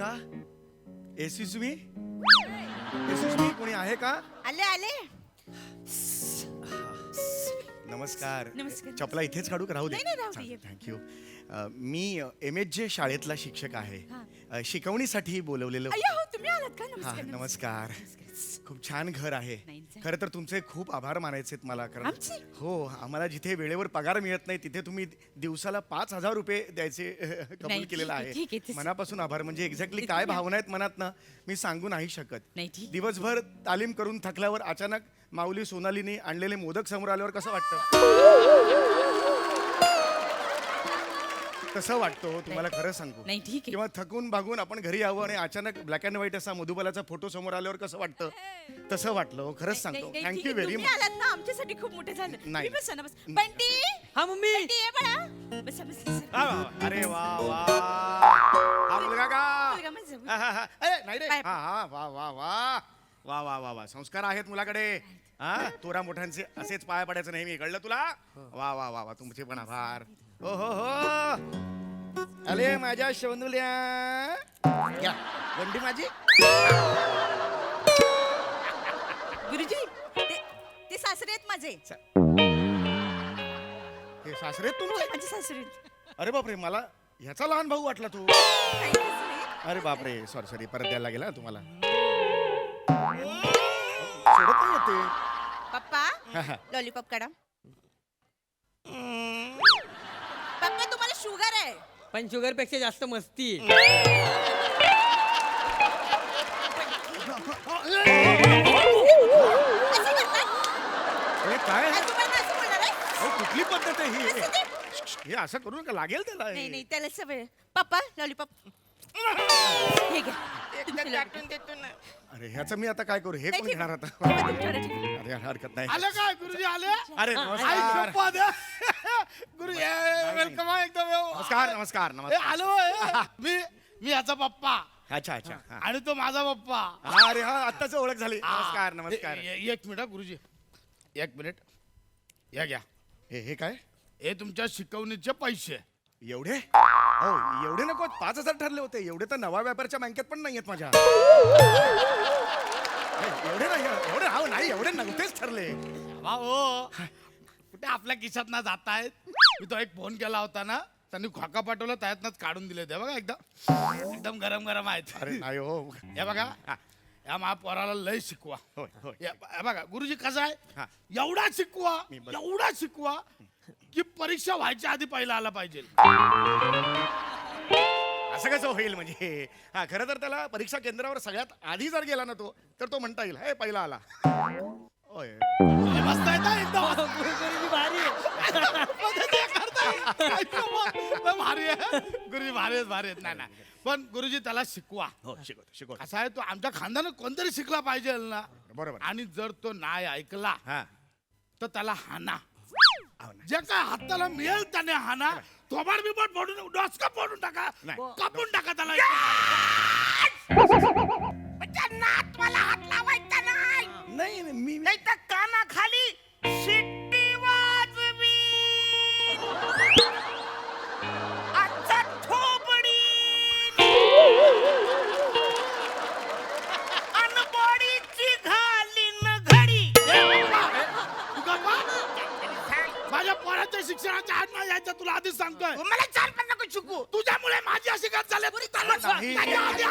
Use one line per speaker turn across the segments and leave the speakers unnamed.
का? एसिस मी कोणी आहे का?
आले आले.
नमस्कार.
नमस्कार.
चपला इथेच काढू का? राहू दे.
नाही, नाही, राहू दे.
थँक्यू. मी MHJ शाळेतला शिक्षक आहे. शिकवणीसाठी बोलवलेलं.
अय्या हो, तुम्ही आलात का?
हा
नमस्कार.
नमस्कार. खूप छान घर आहे.
नाही,
खरं तर तुमचे खूप आभार मानायचे मला, कारण
आमचे?
हो, आम्हाला जिथे वेळेवर पगार मिळत नाही तिथे तुम्ही दिवसाला 5,000 रुपये द्यायचे कबूल
नाही,
केलेलं
ठीक आहे, ठीक आहे.
आहे. मनापासून आभार. म्हणजे एक्झॅक्टली काय भावना आहेत मनात ना, मी सांगू नाही शकत.
नाही, ठीक.
दिवसभर तालीम करून थकल्यावर अचानक माऊली सोनालीने आणलेले मोदक समोर आल्यावर कसं वाटतं? कसं वाटतं हो, तुम्हाला खरं सांगू?
नाही, ठीक आहे.
किंवा थकून भागून आपण घरी यावं आणि अचानक ब्लॅक अँड व्हाईट असा मधुबालाचा फोटो समोर आल्यावर कसं वाटतं? तसं वाटलं हो, खरंच सांगतो.
नाही, नाही, ठीक
थँक्यू
आहे.
व्हेरी
तुम्ही
मच.
आलात ना, आमच्यासाठी खूप मोठं झालं.
नाही.
तुम्ही बसा ना, बस. बंटी,
हा मम्मी.
बंटी, ये बाळा. बसा, बसा.
वा, वा, वा. अरे वा वा, हा मुलगा का?
मुलगा माझा.
हा, हा, हा. ए, नाही रे.
पाय.
हा हा, वा वा वा वा वा वा वा, संस्कार आहेत मुलाकडे. हा, तोरा मोठ्यांचे असेच पाया पडायचं नेहमी, कळलं तुला? वा वा वा वा, तुमचे पण आभार. हो हो हो, अरे माझ्या शवनुल्या, या वंडी माझी.
गुरुजी, ते सासरे आहेत माझे.
हे सासरे आहेत तुमचे?
माझे सासरे आहेत.
अरे बापरे, मला ह्याचा लहान भाऊ वाटला तू.
काही सासरे.
अरे बापरे, सॉरी परत द्यायला लागेल हा तुम्हाला. सोडत नाही येते.
पप्पा,
हा, हा.
लॉलीपॉप काढा. पप्पा, तुम्हाला शुगर आहे.
पण शुगर पेक्षा जास्त मस्ती.
असं करतात?
हे काय?
आजोबांना असं बोलणार आहे?
अहो, कुठली पद्धत आहे ही?
कसं ते?
हे असं करून का लागेल त्याला हे?
नाही नाही, त्याला सवय. पप्पा, लॉलीपॉप. हे घ्या. तुमचे lollipop.
अरे ह्याचं मी आता काय करू? हे
नाही,
कोण
ठीक
घेणार
आहे.
आता?
पप्पा, तुमच्याकडे ठेवा.
अरे हरकत नाही.
आलं काय गुरुजी आले
अरे
आई
नमस्कार.
शपथ गुरु वेलकम एकदम
नमस्कार नमस्कार
ए,
नमस्कार.
आलो ए. मी याचा पप्पा
अच्छा अच्छा हा.
आणि तो माझा पप्पा
हा, अरे हा, आत्ताच ओळख झाली. नमस्कार नमस्कार.
एक मिनिट हा, गुरुजी एक मिनिट या घ्या
हे काय?
हे तुमच्या शिकवणीचे पैसे
एवढे? हो, एवढे नको. 5,000 ठरले होते. एवढे तर नवा व्यापारच्या बँकेत पण नाहीयेत माझ्या. एवढे नाही, एवढे राव नाही, एवढे नव्हतेच ठरले.
हो कुठे आपल्या खिशात ना जात आहेत. मी तो एक फोन केला होता ना, त्यांनी खोका पाठवला त्यातनच काढून दिले ते बघा एकदम गरम गरम आहेत.
अरे नाही हो.
हे बघा या महापोराला लय शिकवा.
होय होय.
हे बघा गुरुजी कसं
हा.
आहे एवढा शिकवा
मी बस-
एवढा शिकवा की परीक्षा व्हायच्या आधी पहिला आला पाहिजे.
असं कसं होईल म्हणजे? हा, खरं तर त्याला परीक्षा केंद्रावर सगळ्यात आधी जर गेला ना तो, तर तो म्हणता येईल हे पहिला आला. होय.
गुरुजी मस्त आहे ना एकदम
गुरुजी भारी आहे.
भारी आहे गुरुजी भारी आहेत. नाही पण गुरुजी त्याला शिकवा.
हो, शिकवतो.
असा आहे तो आमच्या खानदानात कोणतरी शिकला पाहिजे ना.
बरोबर.
आणि जर तो नाही ऐकला
हा.
तर त्याला हाना.
हो ना.
जे काय हाताला मिळेल त्याने हाना. थोबाड बिबाड फोडून डोसका फोडून टाका.
नाही.
कापून टाका त्याला.
मला हात लावायचा नाही.
नाही मी
नाही तर कानाखाली शिट्टी वाजवी. आजचा थोबडी अनबोडीची घालीन घडी.
तू का बा? माझ्या पोराच्या शिक्षणाच्या हात नाही यायचं तुला आधीच सांगतोय.
मला चार पण नको शिकू.
तुझ्यामुळे माझी अशी गत झाली. तू त्याला सांग.
नाही.
त्याच्या आधी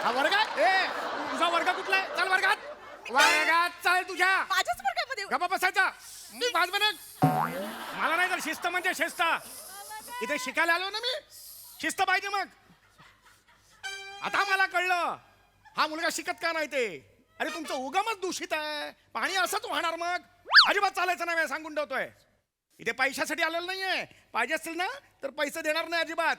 हा वर्ग आहे? तुझा वर्ग कुठला आहे? चल वर्गात चल तुझ्या.
माझ्याच वर्गामध्ये
गप्पा बसायचा. वाज बनत. मला नाही तर शिस्त म्हणजे शिस्त. इथे शिकायला आलो ना मी. शिस्त पाहिजे मग. आता मला कळलं हा मुलगा शिकत का नाही ते. अरे तुमचं उगमच दूषित आहे. पाणी असंच वाहणार मग. अजिबात चालायचं नाही, सांगून ठेवतोय. इथे पैशासाठी आलेलं नाहीये. पाहिजे असतील ना तर पैसे देणार नाही अजिबात.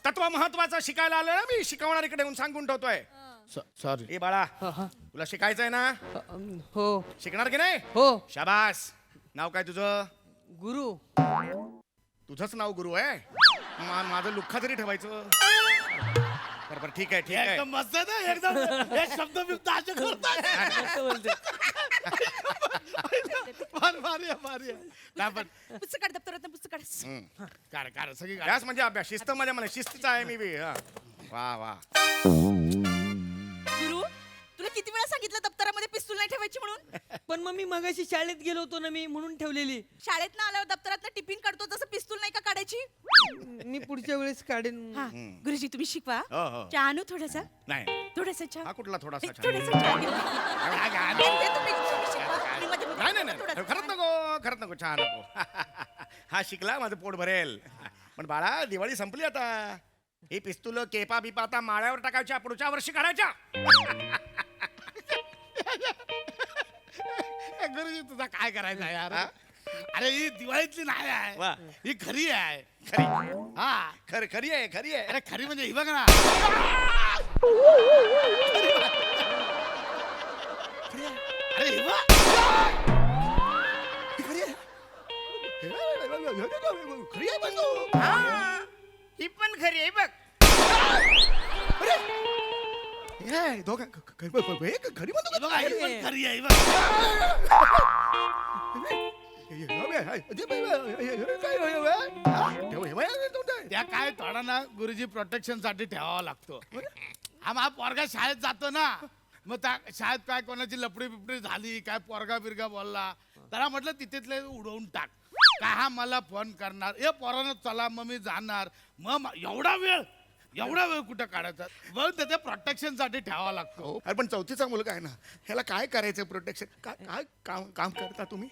तत्व महत्वाचं शिकायला आलं ना मी. शिकवणार इकडे येऊन सांगून ठेवतोय.
सॉरी.
ए बाळा, तुला शिकायचंय ना?
हो
शिकणार की नाही?
हो.
शाबास. नाव काय तुझं?
गुरु.
तुझंच नाव गुरु आहे? माझं लुख्खा तरी ठेवायचं. बरोबर ठीक आहे ठीक आहे.
एकदम मस्त आहे ना एकदम हे शब्द बिब्द असे करतात.
असं बोलते.
भारी आहे. नाही पण
पुस्तक काढ दप्तरात पुस्तक काढ.
काढ सगळी काढ.
अभ्यास म्हणजे अभ्यास, शिस्त मध्ये मला शिस्तीचा आहे मी बी. हा. वा वा.
गुरु तुला किती वेळा सांगितलं दप्तरामध्ये पिस्तूल नाही ठेवायची म्हणून.
पण मम्मी मगाशी शाळेत गेलो होतो ना मी, म्हणून ठेवलेली.
शाळेत ना आल्यावर दप्तरात टिफिन काढतो तसं पिस्तूल नाही का काढायची.
मी पुढच्या वेळेस काढेन.
हा गुरुजी तुम्ही शिकवा.
हो, हो.
चहा आणू थोडासा.
नाही
थोडासा चहा.
हा कुठला थोडासा चहा?
थोडासा चहा घेऊन या. ते तुम्ही शिकवा. आणि मध्ये-
नाही नाही नाही
थोडासा
खरंच नको खरंच नको चहा नको. हा शिकला माझं पोट भरेल. पण बाळा दिवाळी संपली आता. ही पिस्तूल केपा बिपा आता माळ्यावर टाकायच्या, पुढच्या वर्षी काढायच्या.
गुरुजी तुझा काय करायचं आहे यार.
हा?
अरे ही दिवाळीतली नाही आहे,
वा.
ही खरी आहे.
खरी
हा
खरी आहे खरी आहे.
अरे खरी म्हणजे ही बघ ना. अरे ही बघ.
खरी आहे. खरी आहे पण तू.
हा, ही पण खरी आहे बघ.
हे, दोघं खरी म्हणतो
ही बघ,
का?
ही पण खरी आहे, ही बघ. त्या काय थोडा ना गुरुजी प्रोटेक्शन साठी ठेवावा लागतो. हा पोरगा शाळेत जातो ना, मग त्या शाळेत काय कोणाची लपडी बिपडी झाली, काय पोरगा बिरगा बोलला, त्याला म्हटलं तिथेतले उडवून टाक. काय हा मला फोन करणार, ए पोरानं चला मग मी जाणार. मग एवढा वेळ कुठं काढायचा. मग त्याच्या प्रोटेक्शन साठी ठेवावा लागतो.
अरे पण चौथीचा मुलगा आहे ना, ह्याला काय करायचं प्रोटेक्शन? काय काम करता तुम्ही?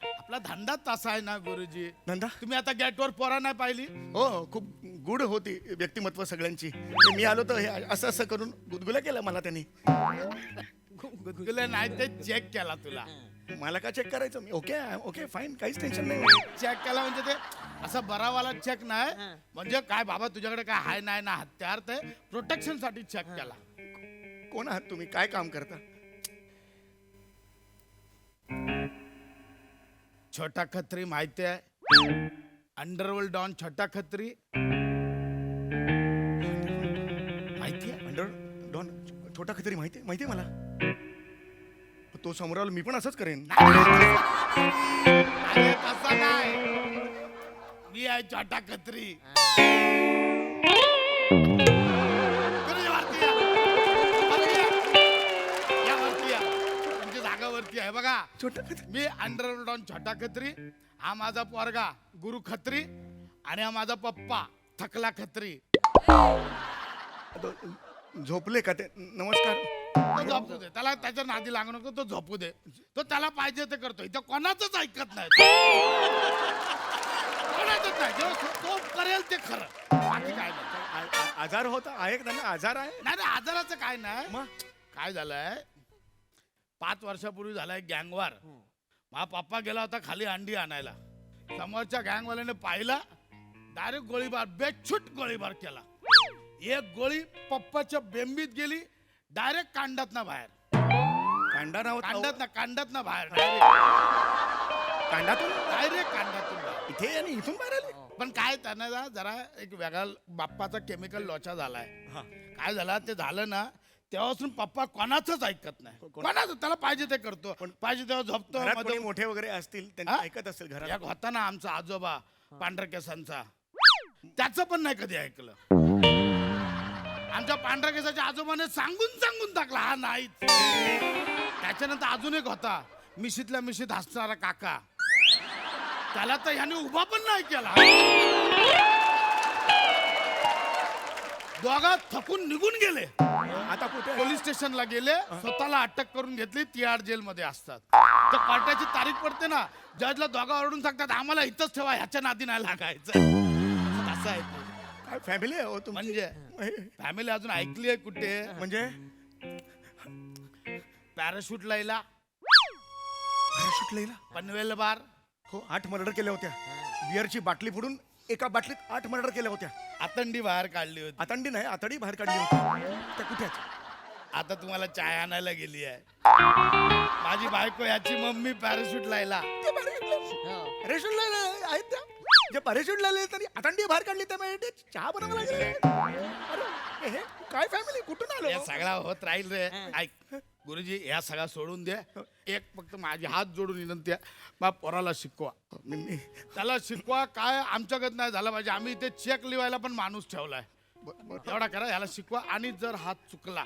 आपला धंदा तसा आहे ना गुरुजी.
धंदा?
तुम्ही आता गेटवर पोरा नाही पाहिली.
हो खूप गुढ होती व्यक्तिमत्व सगळ्यांची. मी आलो तर हे असं असं करून गुदगुल्या केलं मला त्यांनी.
गुदगुले नाही ते चेक केला तुला.
मला का चेक करायचं? मी ओके ओके फाईन, काहीच टेन्शन नाही.
चेक केला म्हणजे ते असं बरावाला चेक नाही, म्हणजे काय बाबा तुझ्याकडे काय हाय नाही ना हत्यार, ते प्रोटेक्शन साठी चेक केला.
कोण आहात तुम्ही? काय काम करता?
छोटा खत्री माहिती आहे? अंडरवर्ल्ड डॉन छोटा खत्री माहिती आहे?
अंडर डॉन छोटा खत्री माहिती आहे मला. तो समोर आलो मी पण असंच करेन.
अरे तसा नाही, मी आहे छोटा खत्री. गुरुजी, वरती या. वरती या. या, वरती या. तुमची जागा वरती आहे बघा.
छोटा खत्री.
मी अंडरवर्ल्ड डॉन छोटा खत्री, हा माझा पोरगा गुरु खत्री, आणि हा माझा पप्पा थकला खत्री.
झोपले का ते? नमस्कार.
तो झोपू दे, त्याला त्याच्या नादी लागू नको, तो झोपू दे. तो त्याला पाहिजे ते करतो. इथं कोणाचंच ऐकत नाही. कोणाचंच नाही. जेव्हा तो करेल ते खरं, बाकी काय नाही.
आजार होता आहे का त्यांना? आजार आहे?
नाही नाही, आजाराचं काय नाही.
मग?
काय झालंय, 5 वर्षापूर्वी झालाय गँगवार. माझा पप्पा गेला होता खाली अंडी आणायला. समोरच्या गँगवाल्याने पाहिला, डायरेक्ट गोळीबार, बेछूट गोळीबार केला. एक गोळी पप्पाच्या बेंबीत गेली, डायरेक्ट कांडात ना बाहेर.
कांडा नाव
कांडात ना बाहेर,
कांडातून
डायरेक्ट कांडातून बाहेर.
इथे आणि इथून बाहेर आले.
पण काय त्यांना ना जरा एक वेगळा बाप्पाचा केमिकल लोचा झालाय. काय झाला, ते झालं ना तेव्हापासून पप्पा कोणाचंच ऐकत नाही. कोणाचं त्याला पाहिजे ते करतो, पाहिजे तेव्हा झोपतो.
घरात
मध्ये
कोणी मोठे वगैरे असतील त्यांनी
हा?
ऐकत असेल घरात.
एक होता ना आमचा आजोबा पांढऱ्या केसांचा, त्याचं पण नाही कधी ऐकलं. आमच्या पांढऱ्या केसाच्या आजोबाने सांगून टाकला हा नाही. त्याच्यानंतर अजून एक होता मिशीतल्या मिशीत हसणारा काका, त्याला तर ह्याने उभा पण नाही केला. दोघा थकून निघून गेले.
आता कुठे?
पोलीस स्टेशनला गेले, स्वतःला अटक करून घेतली. तिहाड जेल मध्ये असतात. तर कोर्टाची तारीख पडते ना, जजला दोघा ओरडून सांगतात आम्हाला इथंच ठेवा, ह्याच्या नादी नाही लागायचं. असं आहे ते.
काय फॅमिली आहे हो तुमची?
म्हणजे फॅमिली अजून ऐकली आहे कुठे?
म्हणजे
पॅराशूट लैला,
पॅराशूट लैला.
पनवेल बार.
हो 8 मर्डर केल्या होत्या. बिअरची बाटली फोडून एका बाटलीत 8 मर्डर केल्या होत्या.
आतंडी बाहेर काढली होती.
आतंडी नाही, आतडी बाहेर काढली होती. त्या कुठे आहेत?
आता तुम्हाला चाय आणायला गेली आहे. माझी बायको याची मम्मी पॅराशूट लायला.
पॅराशूट लैला आहेत त्या? जे पॅरेशूट लागले तरी आतंडी बाहेर काढली तर चहा बनवायला लागले. अरे, हे काय फॅमिली कुठून
हे
आलो?
सगळा होत राहील रे. ऐक गुरुजी, या सगळा सोडून दे. एक फक्त माझी हात जोडून विनंती आहे, बा पोराला शिकवा.
मी-
त्याला शिकवा. काय आमच्याकडे नाही झालं पाहिजे. आम्ही इथे चेक लिवायला पण माणूस ठेवलाय. एवढा करा, ह्याला शिकवा. आणि जर हात चुकला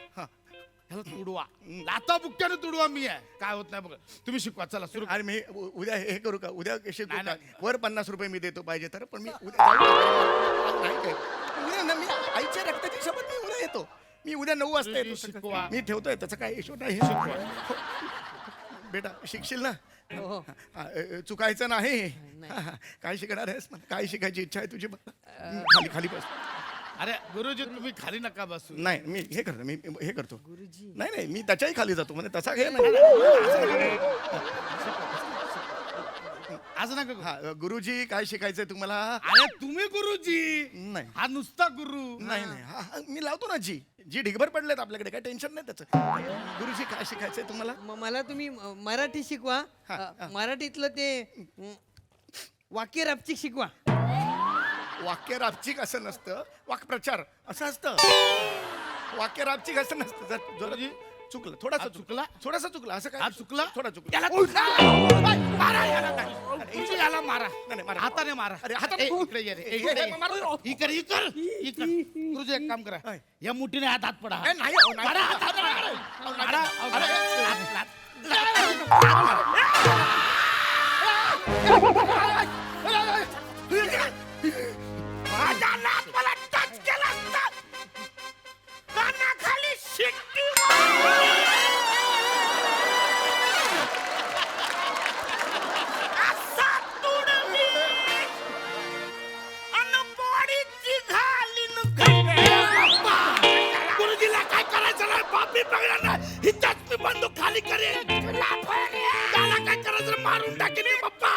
ह्याला तुडवा. लाता बुक्क्याने तुडवा. मी आहे, काय होत नाही बघा. तुम्ही शिकवा. चला सुरू.
अरे मी उद्या हे करू का? उद्या शिकू
नाही,
का?
नाही.
वर 50 रुपये मी देतो पाहिजे तर, पण मी उद्या नाही काय. उद्या ना, मी आईच्या रक्ताची शपथ, मी उद्या येतो. मी उद्या 9 वाजता येतो.
शिकवा.
मी ठेवतोय, त्याचा काय इशू नाही. बेटा शिकशील ना?
हो.
चुकायचं नाही. काय शिकणार आहेस? काय शिकायची इच्छा आहे तुझी? खाली खाली बस.
अरे गुरुजी, तुम्ही खाली नका बसू.
नाही, मी हे करतो. मी हे करतो.
गुरुजी.
नाही नाही, मी त्याच्याही खाली जातो. म्हणजे तसा घे नाही.
असं नका करू.
हा, गुरुजी काय शिकायचंय तुम्हाला?
अरे तुम्ही गुरुजी,
नाही
हा नुसता गुरु.
नाही नाही, मी लावतो ना. जी ढिगभर पडलेत आपल्याकडे, काय टेन्शन नाही त्याचं. गुरुजी काय शिकायचंय तुम्हाला?
मला तुम्ही मराठी शिकवा. मराठीतलं ते वाक्य रापचिक शिकवा.
वाक्य रापचिक असं नसतं, वाक्प्रचार असं असतं. वाक्य रापचिक असं नसतं. जर
गुरुजी,
चुकलं, थोडासा
हा
चुकला, थोडासा चुकला. असं काय?
हा चुकला?
थोडा चुकला.
त्याला मारा याला. गुरुजी, याला मारा.
नाही, मारा.
हाताने मारा.
अरे, हाताने-
ए, इकडे ये रे. ए, इकडे ये. ही कर, ही कर, ही कर. गुरुजी एक काम करा,
काय?
या मुठीने हात हात पडा.
ए, नाही, अहो, नाही.
मारा, हाताने मारा. मारा.
अरे,
लात, लात.
माझा नाक मला टच केला असता. कानाखाली शिट्टी असा तुडवी अन बॉडीची घालीन
गुरुजीला काय करायचं नाही. बापी बघणार नाही. हिच्याच मी बंदूक खाली करेन. त्याला काय करायचं मारून टाकेन मी पप्पा.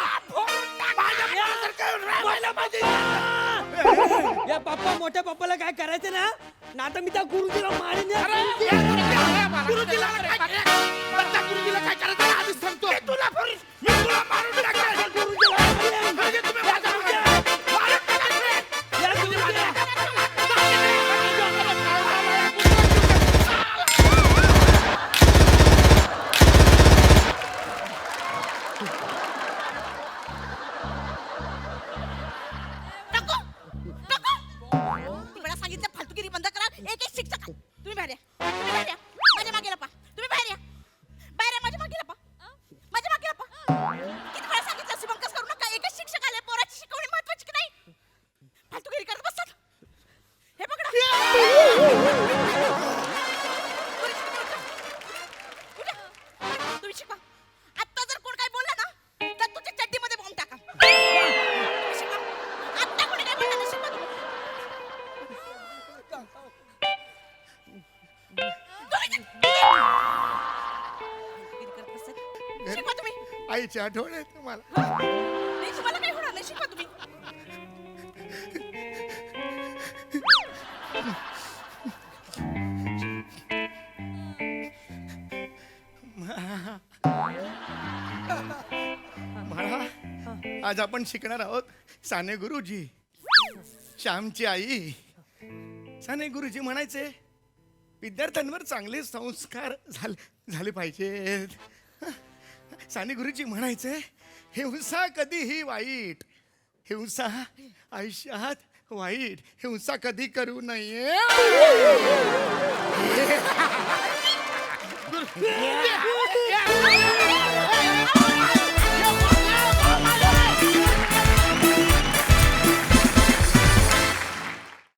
माझ्या मुलासारखं राहायला पाहिजे.
या पप्पा, मोठ्या पप्पाला काय करायचं ना, ना आता मी त्या गुरुजीला मारेन या.
गुरुजीला काय करायचं? गुरुजीला काय करायचं नाही आधीच सांगतो. मी तुला मारून टाकेन. म्हणजे तुम्ही माझ्या मारून टाकाल.
या गुरुजीला.
नको नको तुम्हाला सांगितलं फालतूगिरी बंद करा. एक एक शिक्षक आहे. तुम्ही बाहेर या. तुम्ही बाहेर या. माझ्या मागे लपा. तुम्ही बाहेर या. बाहेर या. माझ्या मागे लपा. माझ्या मागे लपा. किती वेळा सांगितलं शिवंकस करू नका. एकच शिक्षक आले. पोराची शिकवणी महत्वाची की नाही? फालतूगिरी करत बसतात. हे पकडा. उठा. तुम्ही शिकवा. आता जर कोण काय बोलला ना, तर तुझ्या चड्डीमध्ये बॉम्ब टाका. तुम्ही शिकवा. आता कोणी काय बोलला तर शिकवा तुम्ही. शिकवा तुम्ही.
आईची आठवण आहे तुम्हाला.
नाही, तुम्हाला काही होणार नाही. शिकवा तुम्ही.
म्हणा, आज आपण शिकणार आहोत साने गुरुजी, श्यामची आई. साने गुरुजी म्हणायचे, विद्यार्थ्यांवर चांगले संस्कार झाले पाहिजेत. साने गुरुजी म्हणायचे, हिंसा कधीही वाईट. हिंसा आयुष्यात वाईट. हिंसा कधी करू नये.